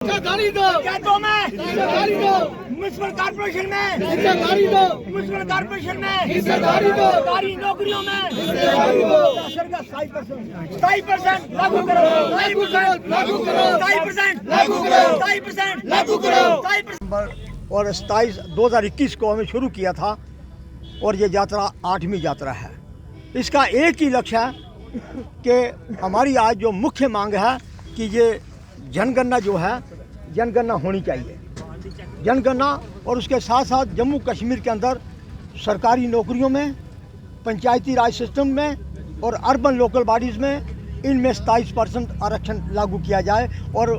गाड़ी दो क्या दो मैं गाड़ी दो म्युनिसिपल कॉर्पोरेशन में गाड़ी दो म्युनिसिपल कॉर्पोरेशन में गाड़ी दो सरकारी नौकरियों में गाड़ी दो 27% लागू करो 27% लागू करो 27% लागू करो 27% लागू करो 27% और 27/2021 को हमें शुरू किया था और ये यात्रा 8वीं यात्रा है। इसका एक ही लक्ष्य है कि हमारी आज जो मुख्य मांग है कि ये जनगणना जो है जनगणना होनी चाहिए। जनगणना और उसके साथ साथ जम्मू कश्मीर के अंदर सरकारी नौकरियों में, पंचायती राज सिस्टम में और अर्बन लोकल बॉडीज़ में इनमें 27% आरक्षण लागू किया जाए और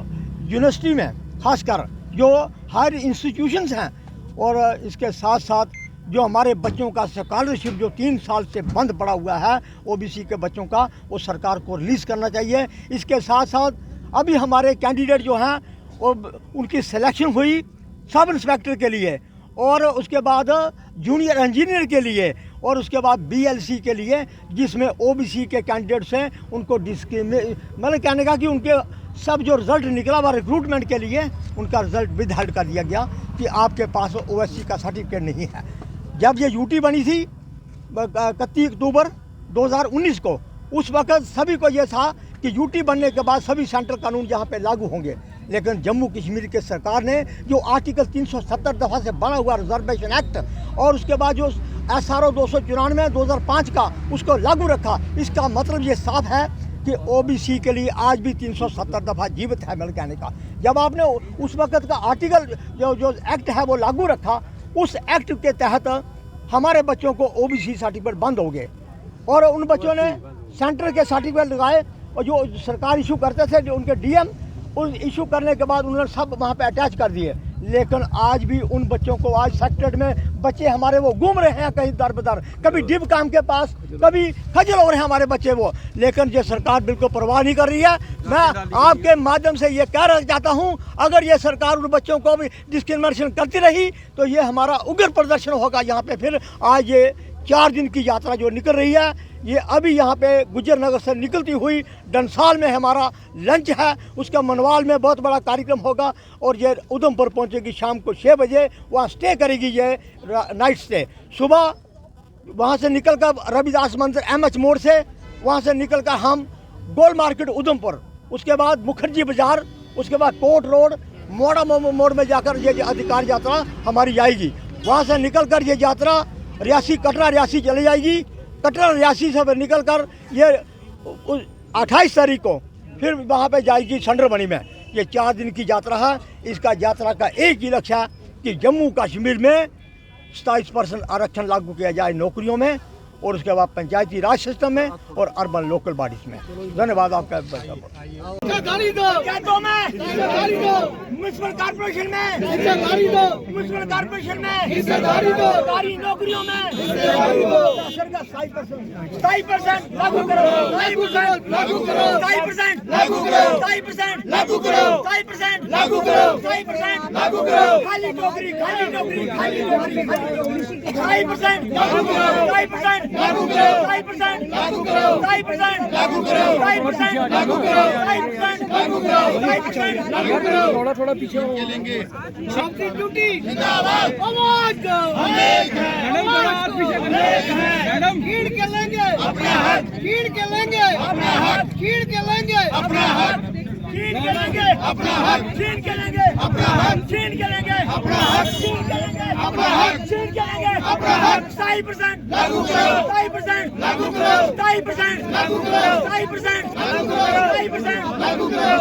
यूनिवर्सिटी में खासकर जो हायर इंस्टीट्यूशंस हैं और इसके साथ साथ जो हमारे बच्चों का स्कॉलरशिप जो 3 साल से बंद पड़ा हुआ है ओबीसी के बच्चों का, वो सरकार को रिलीज़ करना चाहिए। इसके साथ साथ अभी हमारे कैंडिडेट जो हैं वो उनकी सिलेक्शन हुई सब इंस्पेक्टर के लिए और उसके बाद जूनियर इंजीनियर के लिए और उसके बाद बीएलसी के लिए, जिसमें ओबीसी के कैंडिडेट्स हैं उनको मतलब कहने का कि उनके सब जो रिज़ल्ट निकला हुआ रिक्रूटमेंट के लिए उनका रिज़ल्ट विदहेल्ड कर दिया गया कि आपके पास ओएससी का सर्टिफिकेट नहीं है। जब ये यूटी बनी थी 31 अक्टूबर 2019 को, उस वक्त सभी को ये था कि यूटी बनने के बाद सभी सेंट्रल कानून यहाँ पे लागू होंगे, लेकिन जम्मू कश्मीर की सरकार ने जो आर्टिकल 370 दफ़ा से बना हुआ रिजर्वेशन एक्ट और उसके बाद जो SRO 294 2005 का उसको लागू रखा। इसका मतलब ये साफ है कि ओबीसी के लिए आज भी 370 दफ़ा जीवित है। मेरे कहने का जब आपने उस वक्त का आर्टिकल जो एक्ट है वो लागू रखा, उस एक्ट के तहत हमारे बच्चों को ओबीसी सर्टिफिकेट बंद हो गए और उन बच्चों ने सेंटर के सर्टिफिकेट लगाए और जो सरकार इशू करते थे जो उनके डीएम उस इशू करने के बाद उन्होंने सब वहाँ पे अटैच कर दिए। लेकिन आज भी उन बच्चों को आज सेक्टर में बच्चे हमारे वो घूम रहे हैं कहीं दर बदर, कभी डिब काम के पास, कभी खजल हो रहे हैं हमारे बच्चे वो, लेकिन ये सरकार बिल्कुल परवाह नहीं कर रही है। मैं आपके माध्यम से ये कहना चाहता हूँ, अगर ये सरकार उन बच्चों को भी डिस्क्रिमिनेशन करती रही तो ये हमारा उग्र प्रदर्शन होगा यहाँ पे। फिर आज ये 4 दिन की यात्रा जो निकल रही है, ये अभी यहाँ पे गुजर नगर से निकलती हुई डंसाल में हमारा लंच है, उसका मनवाल में बहुत बड़ा कार्यक्रम होगा और ये उधमपुर पहुँचेगी शाम को 6 बजे, वहाँ स्टे करेगी ये नाइट स्टे। सुबह वहाँ से निकलकर रविदास मंदिर MH मोड़ से वहाँ से निकलकर हम गोल मार्केट उधमपुर, उसके बाद मुखर्जी बाज़ार, उसके बाद कोट रोड मोड़ा मोड़ में जाकर ये अधिकार यात्रा हमारी आएगी। वहाँ से निकलकर ये यात्रा रियासी कटरा रियासी चली जाएगी। कटरा रियासी से निकल कर ये 28 तारीख को फिर वहाँ पे जाएगी संडरबनी में। ये 4 दिन की यात्रा है। इसका यात्रा का एक ही लक्ष्य है कि जम्मू कश्मीर में 27% आरक्षण लागू किया जाए नौकरियों में और उसके बाद पंचायती राज सिस्टम में और अर्बन लोकल बॉडीज में। धन्यवाद आपका। गाड़ी दो क्या दो मैं गाड़ी दो म्युनिसिपल कॉर्पोरेशन में गाड़ी दो म्युनिसिपल कॉर्पोरेशन में गाड़ी दो सरकारी नौकरियों में गाड़ी दो 27% लागू करो 27% लागू करो 27% लागू करो 27% लागू करो 27% लागू करो 27% लागू करो खाली नौकरी 27% लागू करो 27% लागू करो 27% लागू करो 27% लागू करो 27% लागू करो 27% लागू करो 27% लागू करो। थोड़ा पीछे चलेंगे। शांति ड्यूटी जिंदाबाद आवाज दो मैडम खींच के लेंगे अपना हक खींच के लेंगे अपना हक खींच के लेंगे अपना हक छीन के लेंगे अपना हक छीन के लेंगे अपना हक छीन के लेंगे अपना हक छीन के लेंगे अपना हक छीन के लेंगे अपना हक 27% लागू करो 27% लागू करो 27% लागू करो 27% लागू करो 27% लागू करो